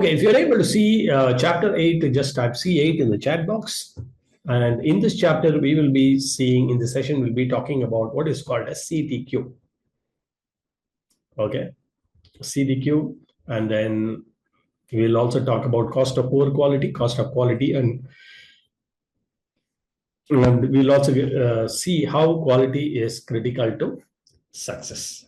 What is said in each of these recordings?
Okay, if you're able to see chapter 8, just type C8 in the chat box. And in this chapter, we will be seeing, in the session, we'll be talking about what is called a CTQ. Okay, CTQ. And then we'll also talk about cost of poor quality, cost of quality, and we'll also see how quality is critical to success.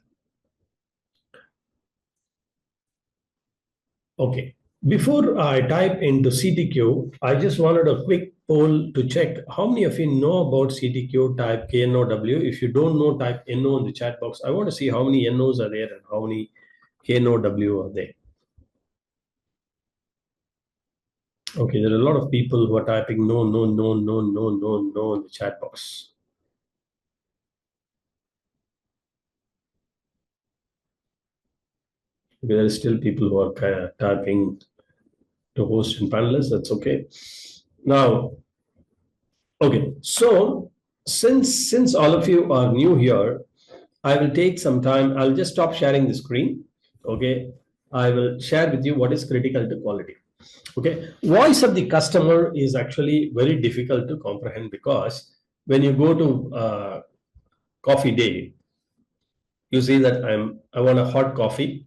Okay, before I type into CTQ, I just wanted a quick poll to check how many of you know about CTQ, type KNOW. If you don't know, type NO in the chat box. I want to see how many NOs are there and how many KNOW are there. Okay, there are a lot of people who are typing no in the chat box. There are still people who are typing to host and panelists. That's okay. Now, okay, so since all of you are new here, I will take some time. I'll just stop sharing the screen. Okay, I will share with you what is critical to quality. Okay, voice of the customer is actually very difficult to comprehend, because when you go to coffee day, you see that I want a hot coffee.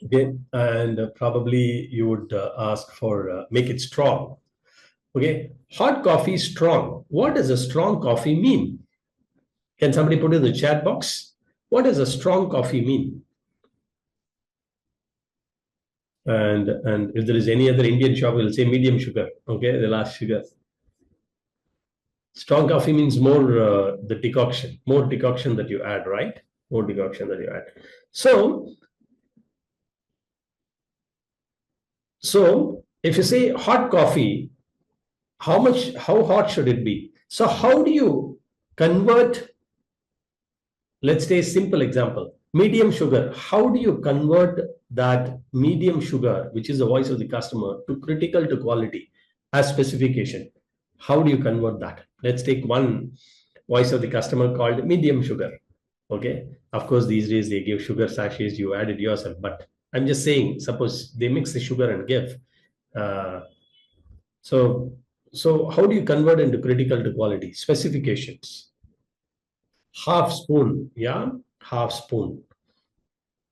Okay, and probably you would ask for make it strong. Okay, hot coffee strong. What does a strong coffee mean? Can somebody put in the chat box? What does a strong coffee mean? And if there is any other Indian shop, we'll say medium sugar. Okay, the last sugar. Strong coffee means more the decoction, more decoction that you add, right? More decoction that you add. So if you say hot coffee, how hot should it be? So how do you convert, let's say simple example, medium sugar. How do you convert that medium sugar, which is the voice of the customer, to critical to quality as specification? How do you convert that? Let's take one voice of the customer called medium sugar. Okay, of course, these days they give sugar sachets, you add it yourself, but I'm just saying, suppose they mix the sugar and give. So how do you convert into critical to quality? Specifications. Half spoon, yeah, half spoon.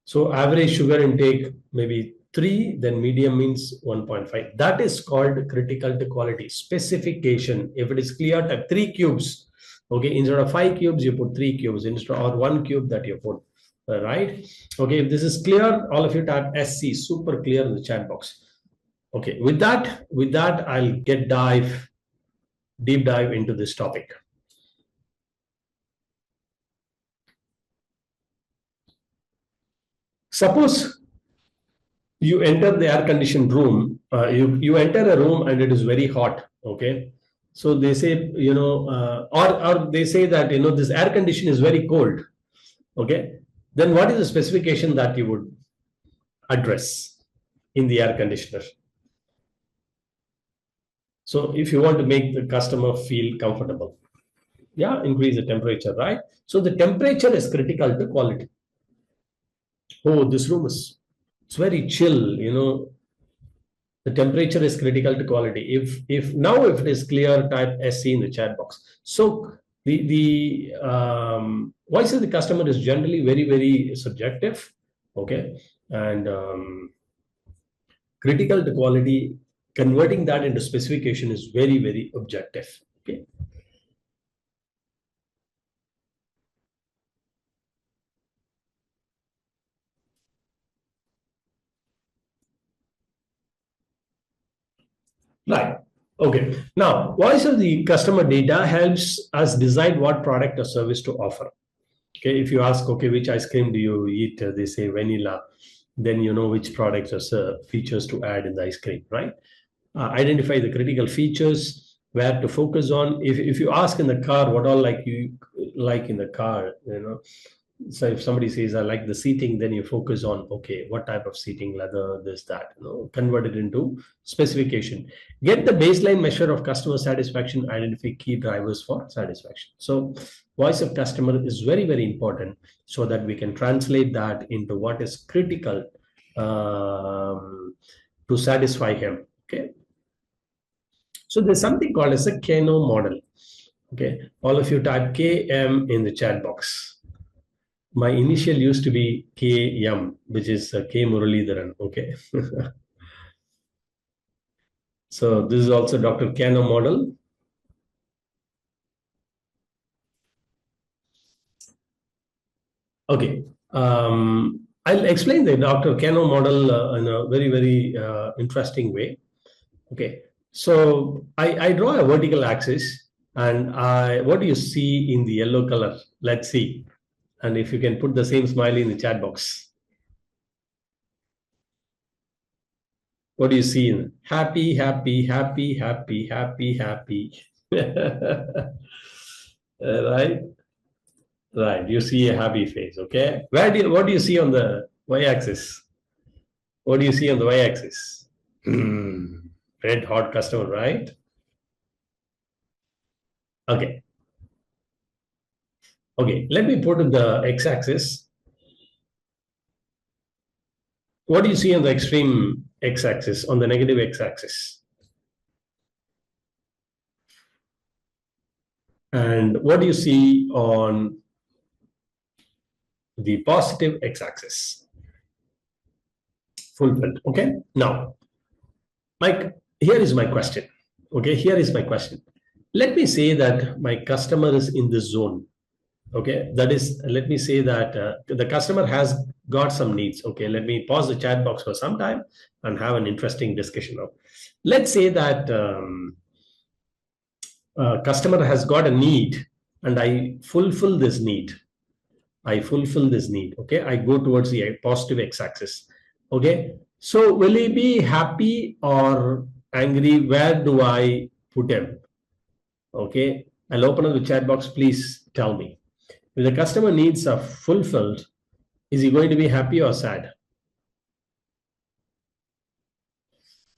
So average sugar intake maybe 3, then medium means 1.5. That is called critical to quality. Specification. If it is clear, type 3 cubes. Okay, instead of 5 cubes, you put 3 cubes, instead or 1 cube that you put. Right? Okay, if this is clear, all of you type SC, super clear in the chat box. Okay, with that, I'll deep dive into this topic. Suppose you enter the air-conditioned room, you enter a room and it is very hot, okay? So they say, you know, or they say that, you know, this air condition is very cold, okay? Then what is the specification that you would address in the air conditioner? So if you want to make the customer feel comfortable, yeah, increase the temperature, right? So the temperature is critical to quality. Oh, this room is, it's very chill, you know, the temperature is critical to quality. If it is clear, type SC in the chat box. So the voice of the customer is generally very subjective, okay, and critical to quality, converting that into specification is very objective. Okay. Right. Okay. Now, voice of the customer data helps us decide what product or service to offer. Okay. If you ask, okay, which ice cream do you eat? They say vanilla. Then you know which products or features to add in the ice cream, right? Identify the critical features, where to focus on. If you ask in the car, what all you like in the car, you know. So if somebody says, I like the seating, then you focus on, okay, what type of seating, leather, this, that, you know, convert it into specification. Get the baseline measure of customer satisfaction, identify key drivers for satisfaction. So voice of customer is very important, so that we can translate that into what is critical to satisfy him. Okay. So there's something called as a kano model. Okay. All of you type KM in the chat box. My initial used to be KM, which is K Muralidharan. Okay. So this is also Dr. Kano model. Okay. I'll explain the Dr. Kano model in a very, very interesting way. Okay. So I draw a vertical axis, and what do you see in the yellow color? Let's see. And if you can put the same smiley in the chat box. What do you see? Happy, happy, happy, happy, happy, happy. Right? Right. You see a happy face. Okay. What do you see on the y-axis? What do you see on the y-axis? Red hot customer, right? Okay. Okay. Let me put the x-axis. What do you see on the extreme x-axis, on the negative x-axis? And what do you see on the positive x-axis? Fulfilled. Okay. Now, Mike, here is my question. Okay. Here is my question. Let me say that my customer is in this zone. Okay. That is, let me say that the customer has got some needs. Okay. Let me pause the chat box for some time and have an interesting discussion now. Let's say that customer has got a need and I fulfill this need. I fulfill this need. Okay. I go towards the positive x-axis. Okay. So will he be happy or angry? Where do I put him? Okay. I'll open up the chat box. Please tell me. If the customer needs are fulfilled, is he going to be happy or sad?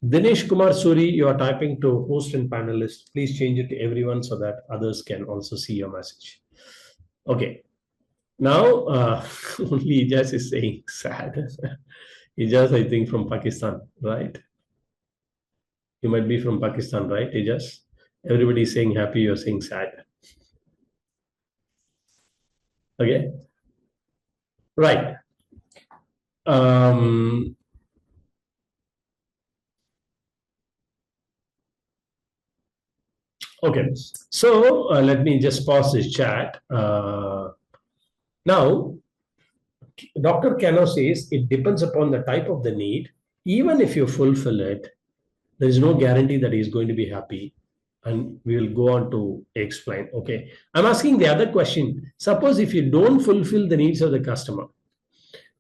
Dinesh Kumar Suri, you are typing to host and panelist. Please change it to everyone so that others can also see your message. Okay. Now, only Ijaz is saying sad. Ijaz, I think, from Pakistan, right? You might be from Pakistan, right, Ijaz? Everybody is saying happy, you're saying sad. Okay. Right. Okay. So let me just pause this chat. Now, Dr. Kano says it depends upon the type of the need. Even if you fulfill it, there is no guarantee that he is going to be happy. And we will go on to explain. Okay. I'm asking the other question. Suppose if you don't fulfill the needs of the customer,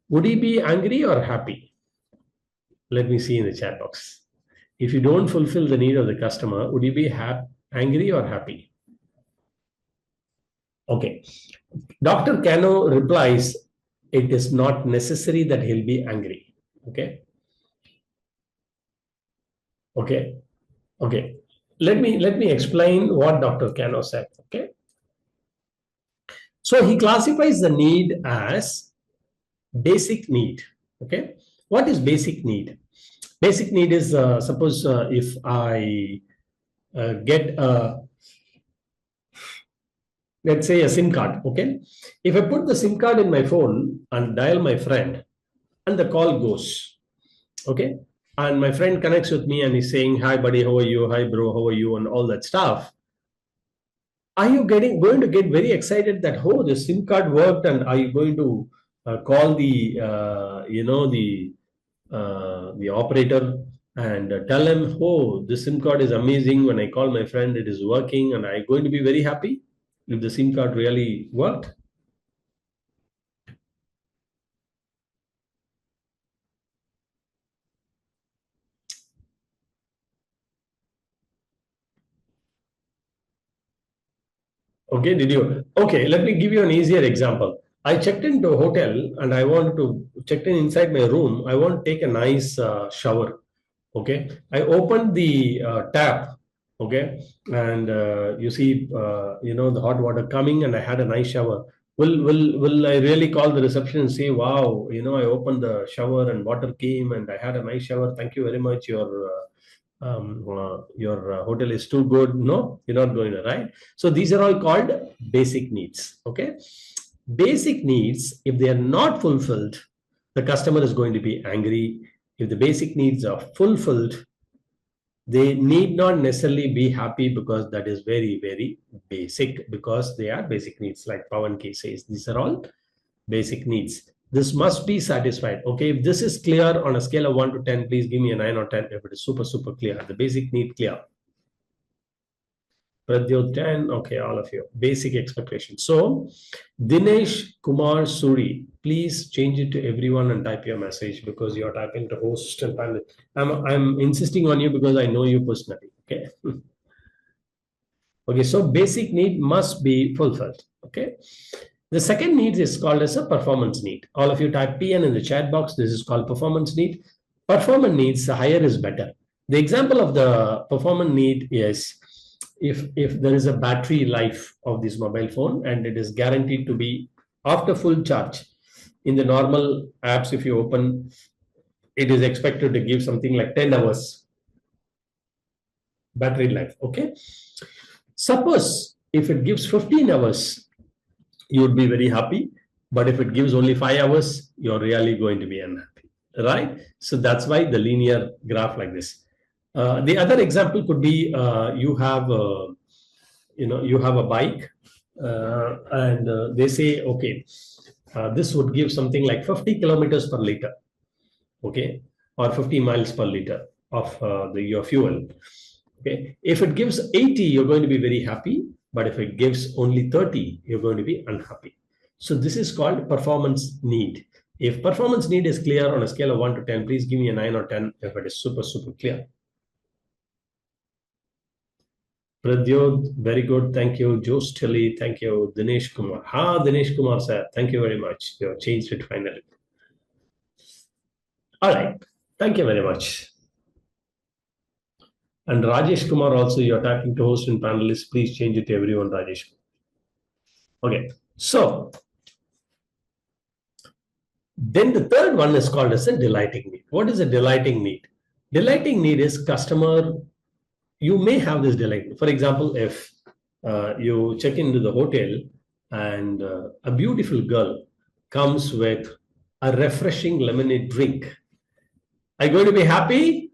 would he be angry or happy? Let me see in the chat box. If you don't fulfill the need of the customer, would you be angry or happy? Okay. Dr. Kano replies, it is not necessary that he'll be angry. Okay. Okay. Okay. Let me explain what Dr. Kano said. Okay. So he classifies the need as basic need. Okay. What is basic need? Basic need is suppose if I get let's say a SIM card. Okay. If I put the SIM card in my phone and dial my friend and the call goes. Okay. And my friend connects with me and he's saying, hi, buddy, how are you? Hi, bro, how are you? And all that stuff. Are you going to get very excited that, oh, the SIM card worked? And are you going to call the, the operator and tell him, oh, the SIM card is amazing. When I call my friend, it is working. And I'm going to be very happy if the SIM card really worked? Okay, did you? Okay, let me give you an easier example. I checked into a hotel and I wanted to check in inside my room. I want to take a nice shower. Okay, I opened the tap. Okay, and you see, the hot water coming, and I had a nice shower. Will I really call the reception and say, wow, I opened the shower and water came and I had a nice shower. Thank you very much. Your hotel is too good. No, you're not going to, right? So these are all called basic needs. Okay. Basic needs, if they are not fulfilled, the customer is going to be angry. If the basic needs are fulfilled, they need not necessarily be happy because that is very, very basic, because they are basic needs. Like Pawan K says, these are all basic needs. This must be satisfied. Okay, if this is clear on a scale of 1 to 10, please give me a 9 or 10 if it is super, super clear. The basic need clear. Pradyot 10, okay, all of you. Basic expectation. So, Dinesh Kumar Suri, please change it to everyone and type your message, because you're typing to host and panel. I'm insisting on you because I know you personally, okay? Okay, so basic need must be fulfilled, okay? The second need is called as a performance need. All of you type PN in the chat box. This is called performance need. Performance needs, the higher is better. The example of the performance need is if there is a battery life of this mobile phone and it is guaranteed to be after full charge. In the normal apps, if you open, it is expected to give something like 10 hours battery life, okay? Suppose if it gives 15 hours, you would be very happy. But if it gives only 5 hours, you're really going to be unhappy, right? So that's why the linear graph like this. The other example could be you have a bike and they say, okay, this would give something like 50 kilometers per liter, okay, or 50 miles per liter of your fuel. Okay, if it gives 80, you're going to be very happy. But if it gives only 30, you're going to be unhappy. So this is called performance need. If performance need is clear on a scale of 1 to 10, please give me a 9 or 10 if it is super, super clear. Pradyod, very good. Thank you. Josh Tilly, thank you. Dinesh Kumar. Dinesh Kumar sir, thank you very much. You have changed it finally. All right. Thank you very much. And Rajesh Kumar also, you're typing to host and panelists. Please change it to everyone, Rajesh. Okay. So then the third one is called as a delighting need. What is a delighting need? Delighting need is customer, you may have this delight. For example, if you check into the hotel and a beautiful girl comes with a refreshing lemonade drink, are you going to be happy?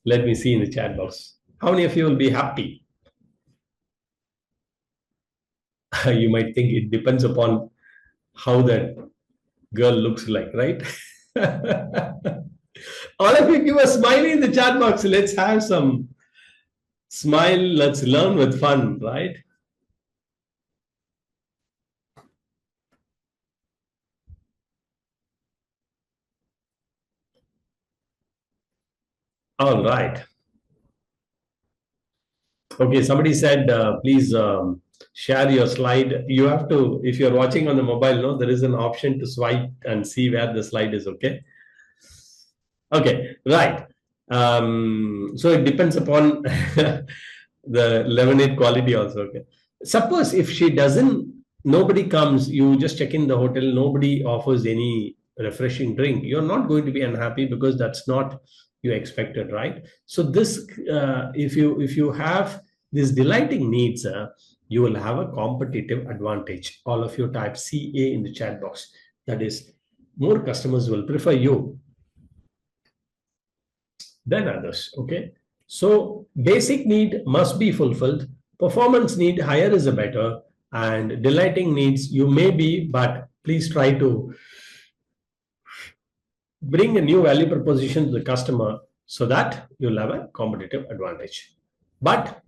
Let me see in the chat box. How many of you will be happy? You might think it depends upon how that girl looks like, right? All of you give a smiley in the chat box. Let's have some smile. Let's learn with fun, right? All right. Okay, somebody said, please share your slide. You have to, if you're watching on the mobile, no, there is an option to swipe and see where the slide is, okay? Okay, right. So it depends upon the lemonade quality also, okay? Suppose if she doesn't, nobody comes, you just check in the hotel, nobody offers any refreshing drink, you're not going to be unhappy because that's not you expected, right? So this, if you have these delighting needs, you will have a competitive advantage. All of you type CA in the chat box. That is, more customers will prefer you than others, okay? So basic need must be fulfilled. Performance need, higher is a better. And delighting needs, you may be, but please try to bring a new value proposition to the customer so that you'll have a competitive advantage. But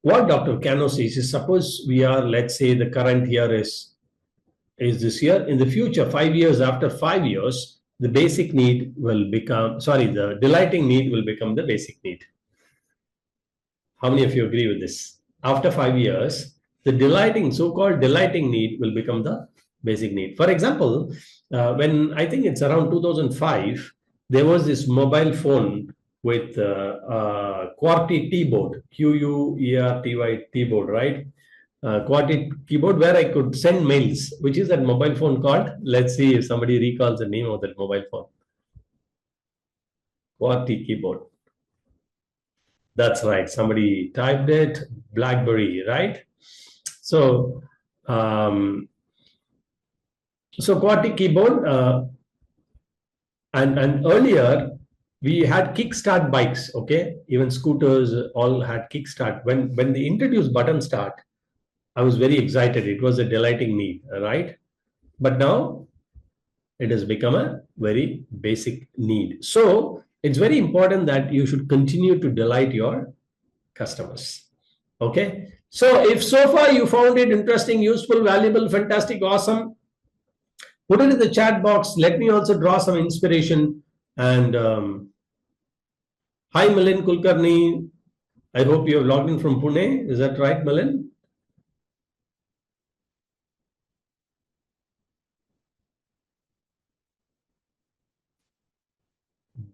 what Dr. Kano says is, suppose we are, let's say the current year is this year. In the future, 5 years, after 5 years, the basic need will become, the delighting need will become the basic need. How many of you agree with this? After 5 years, the delighting, so-called delighting need will become the basic need. For example, when I think it's around 2005, there was this mobile phone with QWERTY keyboard, QUERTY keyboard, right? QWERTY keyboard where I could send mails. Which is that mobile phone called? Let's see if somebody recalls the name of that mobile phone. QWERTY keyboard. That's right. Somebody typed it. BlackBerry, right? So, QWERTY keyboard, and earlier we had kickstart bikes. Okay, even scooters all had kickstart. When they introduced button start, I was very excited. It was a delighting need, right? But now it has become a very basic need. So it's very important that you should continue to delight your customers. Okay. So if so far you found it interesting, useful, valuable, fantastic, awesome, put it in the chat box. Let me also draw some inspiration. And hi, Milind Kulkarni. I hope you have logged in from Pune. Is that right, Milind?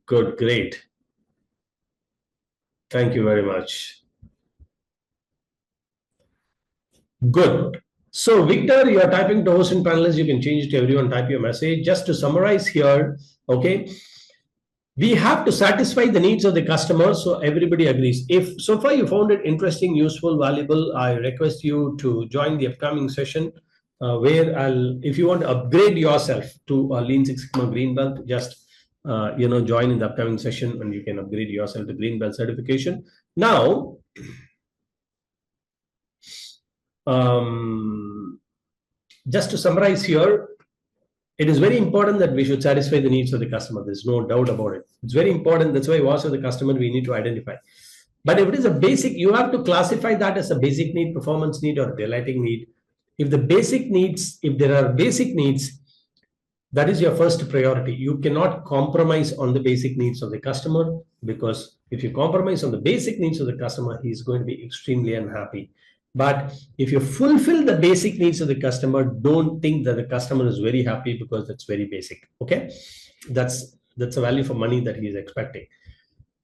Good, great. Thank you very much. Good. So, Victor, you are typing to host and panelists. You can change it to everyone. Type your message. Just to summarize here, okay, we have to satisfy the needs of the customer, so everybody agrees. If so far you found it interesting, useful, valuable, I request you to join the upcoming session where if you want to upgrade yourself to a Lean Six Sigma Green Belt, just join in the upcoming session and you can upgrade yourself to Green Belt certification. Now, just to summarize here, it is very important that we should satisfy the needs of the customer. There's no doubt about it. It's very important. That's why voice of the customer we need to identify. But if it is a basic, you have to classify that as a basic need, performance need, or delighting need. If the basic needs, if there are basic needs, that is your first priority. You cannot compromise on the basic needs of the customer, because if you compromise on the basic needs of the customer, he is going to be extremely unhappy. But if you fulfill the basic needs of the customer, don't think that the customer is very happy, because that's very basic. Okay, that's a value for money that he is expecting.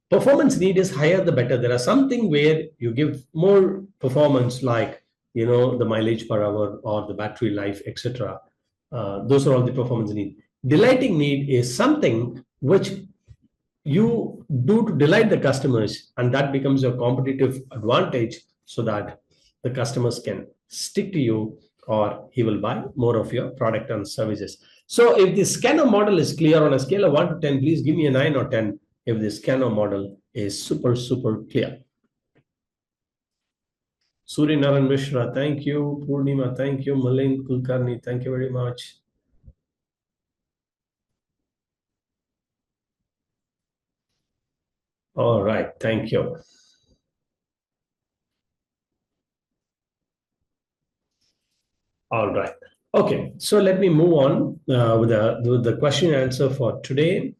Performance need is higher the better. There are something where you give more performance, like the mileage per hour or the battery life, etc. Those are all the performance need. Delighting need is something which you do to delight the customers, and that becomes your competitive advantage, so that the customers can stick to you, or he will buy more of your product and services. So if the kano model is clear on a scale of 1 to 10, please give me a 9 or 10 if this kano model is super clear. Suri Naran Mishra, thank you. Purnima, thank you. Milind Kulkarni, thank you very much. All right, thank you. All right. Okay, so let me move on with the question and answer for today.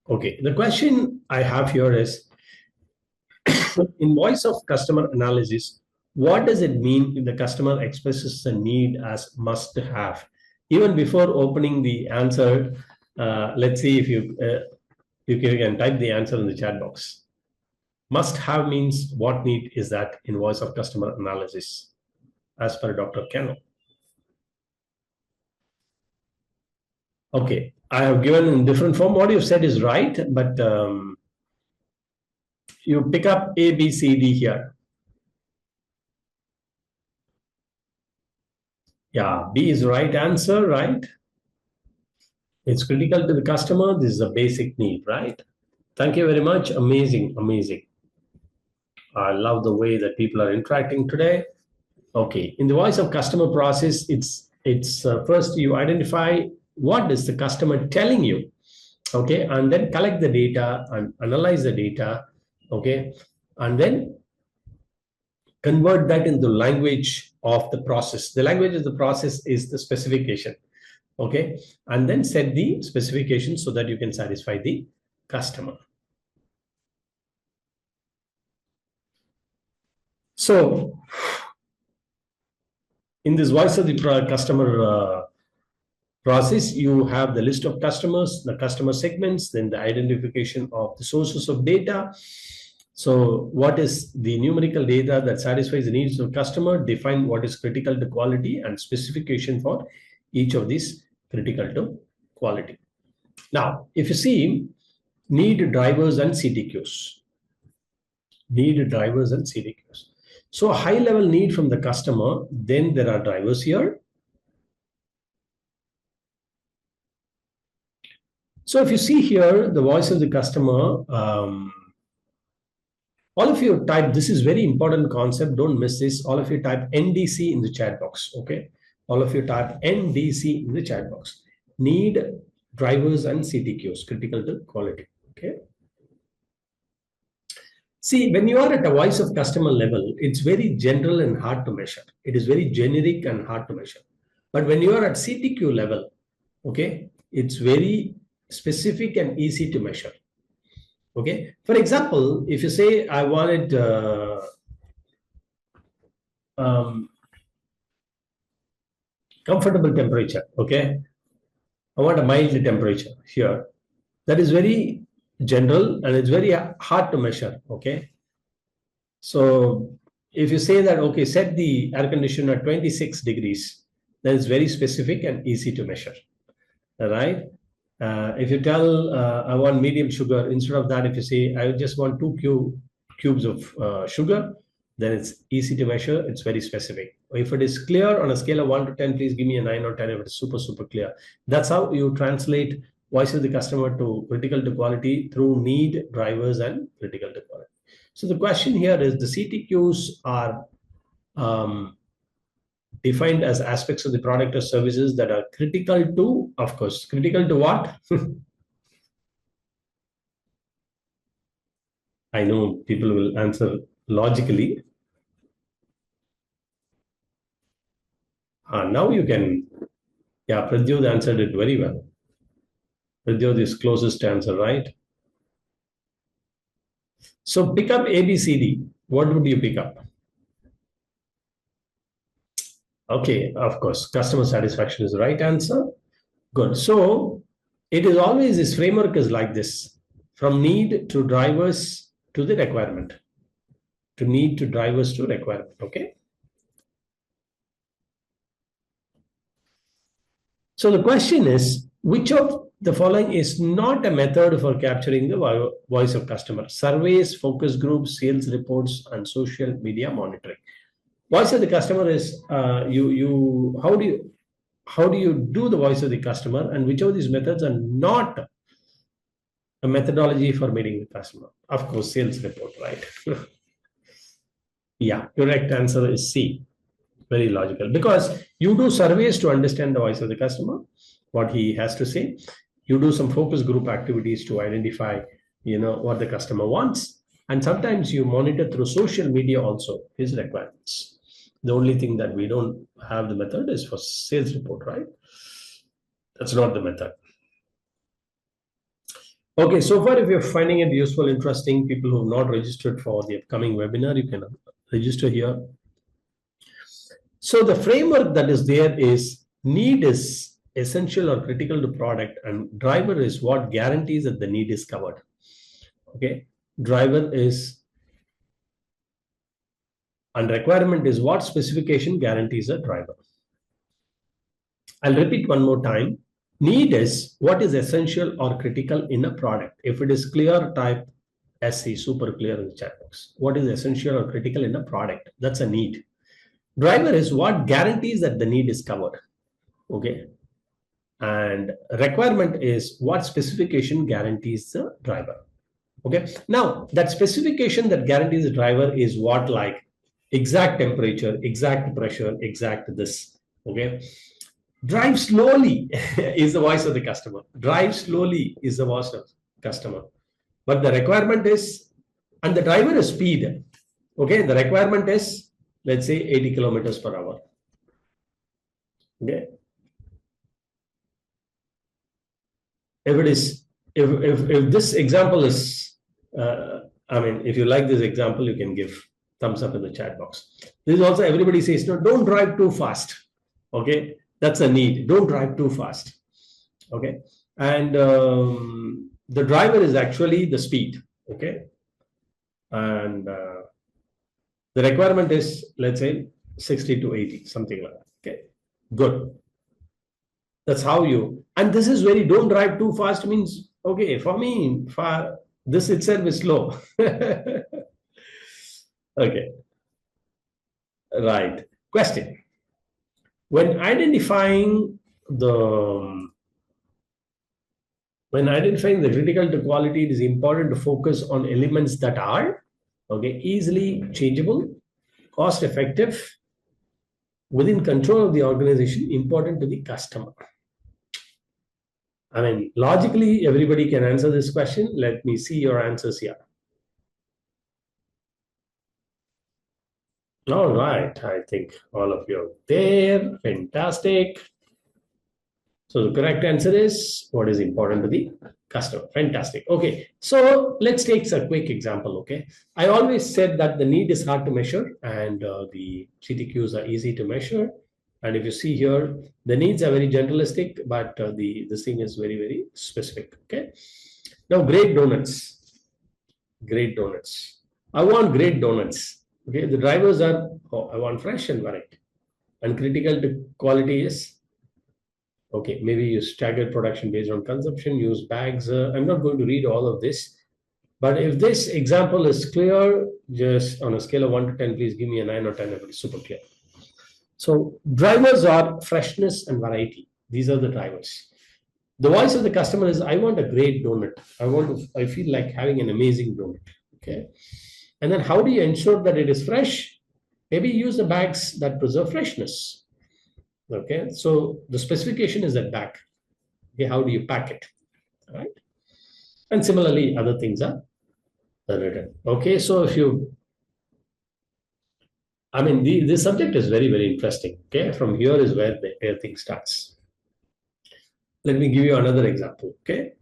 Okay, the question I have here is, in voice of customer analysis, what does it mean if the customer expresses a need as must have? Even before opening the answer, let's see if you can type the answer in the chat box. Must have means what need is that in voice of customer analysis, as per Dr. Kano? Okay, I have given in different form. What you've said is right, but you pick up A, B, C, D here. Yeah, B is the right answer, right? It's critical to the customer. This is a basic need, right? Thank you very much. Amazing, amazing. I love the way that people are interacting today. Okay, in the voice of customer process, it's first you identify what is the customer telling you, okay, and then collect the data and analyze the data, okay, and then convert that into language of the process. The language of the process is the specification, okay, and then set the specification so that you can satisfy the customer. So in this voice of the customer process, you have the list of customers, the customer segments, then the identification of the sources of data, So what is the numerical data that satisfies the needs of the customer? Define what is critical to quality and specification for each of these critical to quality. Now, if you see, need drivers and CTQs. Need drivers and CTQs. So high level need from the customer, then there are drivers here. So if you see here, the voice of the customer, all of you type, this is very important concept, don't miss this. All of you type NDC in the chat box, okay? All of you type NDC in the chat box. Need drivers and CTQs, critical to quality, okay? See, when you are at a voice of customer level, it's very general and hard to measure. It is very generic and hard to measure. But when you are at CTQ level, okay, it's very specific and easy to measure. Okay. For example, if you say I wanted comfortable temperature, okay, I want a mild temperature here. That is very general and it's very hard to measure. Okay. So if you say that, okay, set the air conditioner at 26 degrees, that is very specific and easy to measure. All right. If you tell I want medium sugar, instead of that, if you say I just want 2 cubes of sugar, then it's easy to measure. It's very specific. If it is clear on a scale of 1 to 10, please give me a 9 or 10 if it's super, super clear. That's how you translate voice of the customer to critical to quality through need, drivers, and critical to quality. So the question here is the CTQs are defined as aspects of the product or services that are critical to, of course, critical to what? I know people will answer logically. Now you can, yeah, Pradyut answered it very well. Pradyut is closest to answer, right? So pick up ABCD. What would you pick up? Okay, of course, customer satisfaction is the right answer. Good. So it is always, this framework is like this, from need to drivers to the requirement. To need to drivers to requirement, okay? So the question is, which of the following is not a method for capturing the voice of customer? Surveys, focus groups, sales reports, and social media monitoring. Voice of the customer is how do you do the voice of the customer, and which of these methods are not a methodology for meeting the customer? Of course, sales report, right? Yeah, correct answer is C. Very logical, because you do surveys to understand the voice of the customer, what he has to say. You do some focus group activities to identify, what the customer wants. And sometimes you monitor through social media also his requirements. The only thing that we don't have the method is for sales report, right? That's not the method. Okay, so far, if you're finding it useful, interesting, people who have not registered for the upcoming webinar, you can register here. So the framework that is there is need is essential or critical to product, and driver is what guarantees that the need is covered. Okay, driver is, and requirement is what specification guarantees a driver. I'll repeat one more time. Need is what is essential or critical in a product. If it is clear, type SC, super clear in the chat box. What is essential or critical in a product? That's a need. Driver is what guarantees that the need is covered. Okay. And requirement is what specification guarantees the driver. Okay. Now, that specification that guarantees the driver is what, like exact temperature, exact pressure, exact this. Okay. Drive slowly is the voice of the customer. Drive slowly is the voice of the customer. But the requirement is, and the driver is speed. Okay. The requirement is, let's say 80 kilometers per hour. Okay. If this example is, if you like this example, you can give thumbs up in the chat box. This is also, everybody says, no, don't drive too fast. Okay. That's a need. Don't drive too fast. Okay. And the driver is actually the speed. Okay. and the requirement is, let's say, 60 to 80, something like that. Okay, good. That's how you, and this is very, don't drive too fast means, okay, for me, for this itself is slow. Okay, right. Question. When identifying the the critical to quality, it is important to focus on elements that are, okay, easily changeable, cost effective, within control of the organization, important to the customer. I mean, logically, everybody can answer this question. Let me see your answers here. All right, I think all of you are there. Fantastic. So the correct answer is what is important to the customer. Fantastic. Okay, so let's take a quick example. Okay, I always said that the need is hard to measure and the CTQs are easy to measure. And if you see here, the needs are very generalistic, but this thing is very, very specific. Okay. Now, great donuts. Great donuts. I want great donuts. Okay. The drivers are, oh, I want fresh and variety. And critical to quality is, okay, maybe use staggered production based on consumption, use bags. I'm not going to read all of this. But if this example is clear, just on a scale of 1 to 10, please give me a 9 or 10 if it's super clear. So drivers are freshness and variety. These are the drivers. The voice of the customer is, I want a great donut. I feel like having an amazing donut. Okay. And then how do you ensure that it is fresh? Maybe use the bags that preserve freshness. Okay. So the specification is that bag. Okay. How do you pack it? All right. And similarly, other things are written. Okay. So if you, I mean, this subject is very, very interesting. Okay. From here is where the thing starts. Let me give you another example. Okay.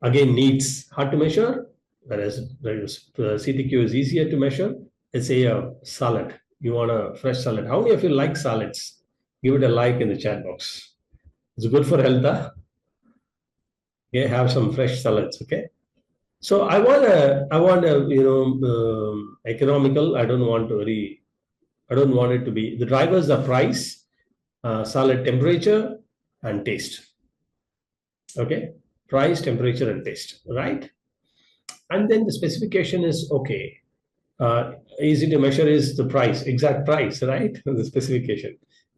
Again, needs hard to measure, whereas CTQ is easier to measure. Let's say a salad. You want a fresh salad. How many of you like salads? Give it a like in the chat box. It's good for health. Huh? Okay, have some fresh salads. Okay. So I want a economical. I don't want it to be. The drivers are price, salad temperature, and taste. Okay, price, temperature, and taste. Right. And then the specification is okay. Easy to measure is the price, exact price, right? The specification.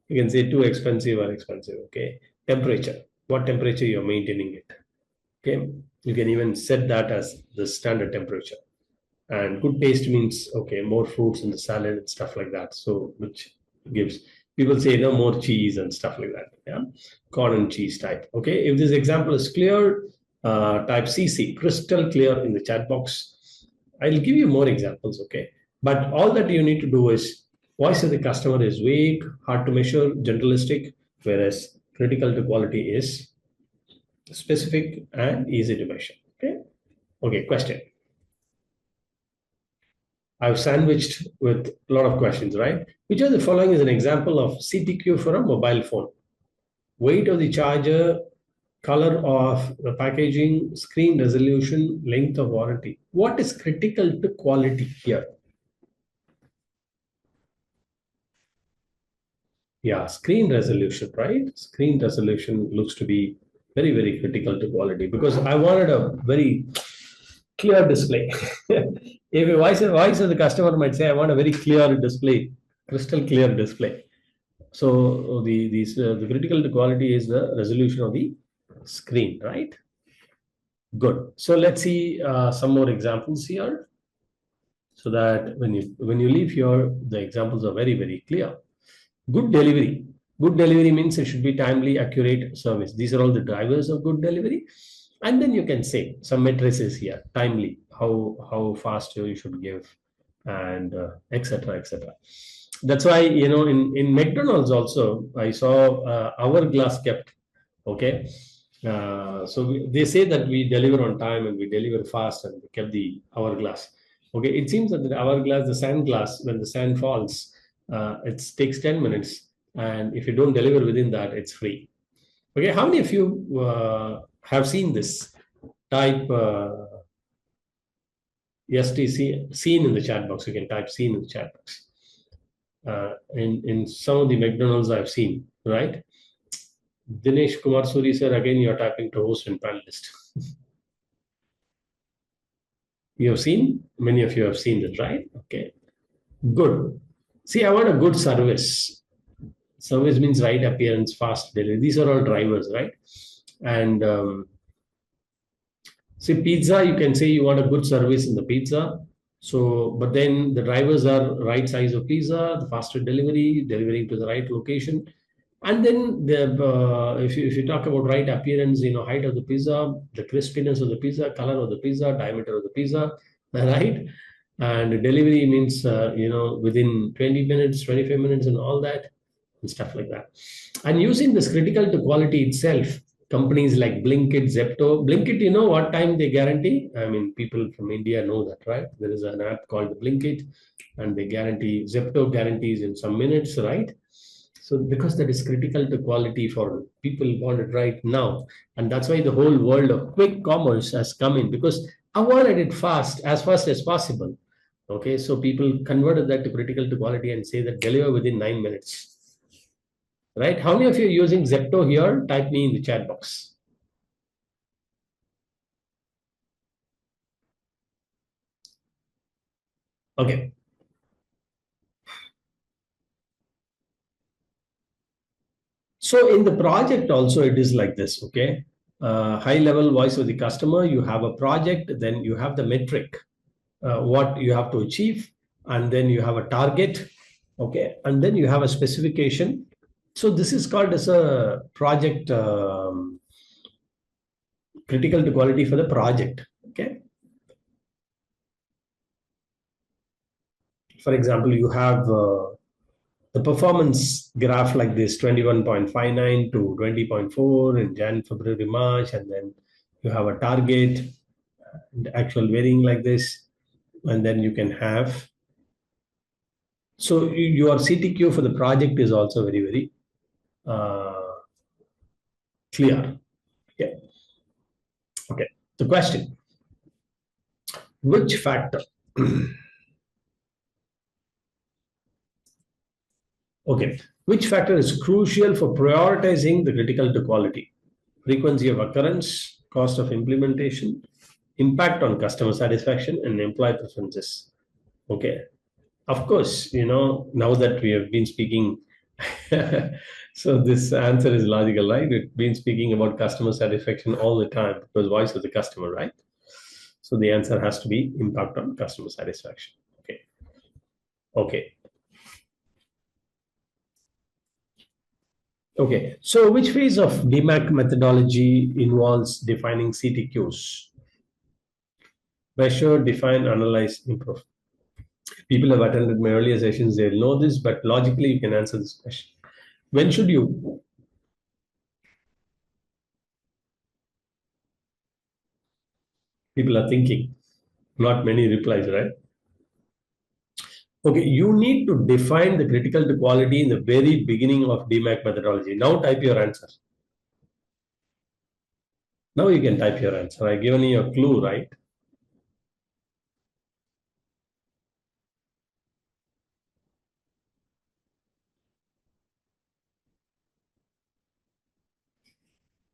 You can say too expensive or expensive. Okay. Temperature. What temperature you're maintaining it. Okay. You can even set that as the standard temperature. And good taste means, okay, more fruits in the salad and stuff like that. So which gives, people say no more cheese and stuff like that. Yeah. Corn and cheese type. Okay. If this example is clear, type CC, crystal clear in the chat box. I'll give you more examples. Okay. But all that you need to do is voice of the customer is vague, hard to measure, generalistic, whereas critical to quality is specific and easy to measure. Okay. Okay. Question. I've sandwiched with a lot of questions, right? Which of the following is an example of CTQ for a mobile phone? Weight of the charger, color of the packaging, screen resolution, length of warranty. What is critical to quality here? Yeah, screen resolution, right? Screen resolution looks to be very, very critical to quality because I wanted a very clear display. If a voice of the customer might say, I want a very clear display, crystal clear display. So the critical to quality is the resolution of the screen, right? Good. So let's see some more examples here, so that when you leave here, the examples are very, very clear. Good delivery. Good delivery means it should be timely, accurate service. These are all the drivers of good delivery. And then you can say some matrices here, timely, how fast you should give, and etc. etc. That's why, in McDonald's also, I saw hourglass kept. Okay. So they say that we deliver on time and we deliver fast and we kept the hourglass. Okay. It seems that the hourglass, the sand glass, when the sand falls, it takes 10 minutes. And if you don't deliver within that, it's free. Okay. How many of you have seen this type? STC, seen in the chat box. You can type seen in the chat box. In some of the McDonald's I've seen, right? Dinesh Kumar Suri sir, again you're typing to host and panelist. You have seen? Many of you have seen this, right? Okay, good. See, I want a good service. Service means right appearance, fast delivery. These are all drivers, right? And see, pizza, you can say you want a good service in the pizza. So, but then the drivers are right size of pizza, the faster delivery, delivering to the right location. And then if you talk about right appearance, height of the pizza, the crispiness of the pizza, color of the pizza, diameter of the pizza, right? And delivery means, within 20 minutes, 25 minutes and all that and stuff like that. And using this critical to quality itself, companies like Blinkit, Zepto. Blinkit, you know what time they guarantee? I mean, people from India know that, right? There is an app called Blinkit, and they guarantee, Zepto guarantees in some minutes, right? So because that is critical to quality for people want it right now. And that's why the whole world of quick commerce has come in, because I wanted it fast as possible. Okay, so people converted that to critical to quality and say that deliver within 9 minutes. Right? How many of you are using Zepto here? Type me in the chat box. Okay. So in the project also it is like this, okay? High level voice of the customer, you have a project, then you have the metric, what you have to achieve, and then you have a target, okay? And then you have a specification. So this is called as a project critical to quality for the project, okay? For example, you have the performance graph like this 21.59 to 20.4 in Jan, February, March, and then you have a target and actual varying like this, and then you can have. So your CTQ for the project is also very, very clear. Yeah. Okay. The question: which factor? Okay. Which factor is crucial for prioritizing the critical to quality? Frequency of occurrence, cost of implementation, impact on customer satisfaction, and employee preferences. Okay. Of course, now that we have been speaking, so this answer is logical, right? We've been speaking about customer satisfaction all the time because voice of the customer, right? So the answer has to be impact on customer satisfaction. Okay. Okay. Okay. So which phase of DMAC methodology involves defining CTQs? Measure, define, analyze, improve. People have attended my earlier sessions, they'll know this, but logically you can answer this question. When should you? People are thinking, not many replies, right? Okay, you need to define the critical to quality in the very beginning of DMAC methodology. Now type your answer. Now you can type your answer. I've given you a clue, right?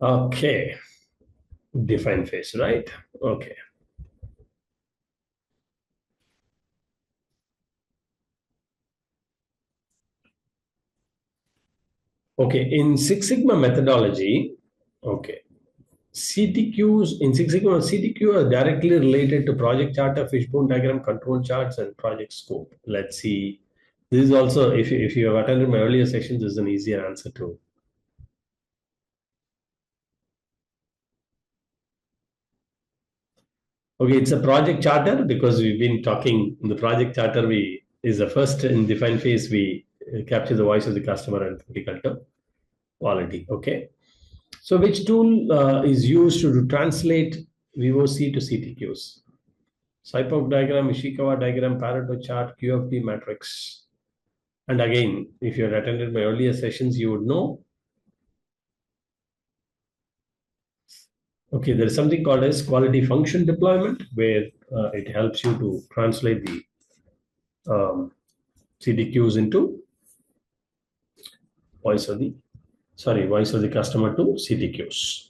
Okay, define phase, right? Okay. Okay, in Six Sigma methodology, okay, CTQs in Six Sigma, CTQ are directly related to project charter, fishbone diagram, control charts, and project scope. Let's see. This is also, if you have attended my earlier sessions, this is an easier answer too. Okay, it's a project charter because we've been talking in the project charter. We is the first in define phase. We capture the voice of the customer and critical to quality. Okay, so which tool is used to translate VOC to CTQs? Cypok diagram, Ishikawa diagram, Pareto chart, QFD matrix. And again, if you had attended my earlier sessions, you would know Okay, there is something called as quality function deployment, where it helps you to translate the CTQs into voice of the customer to CTQs.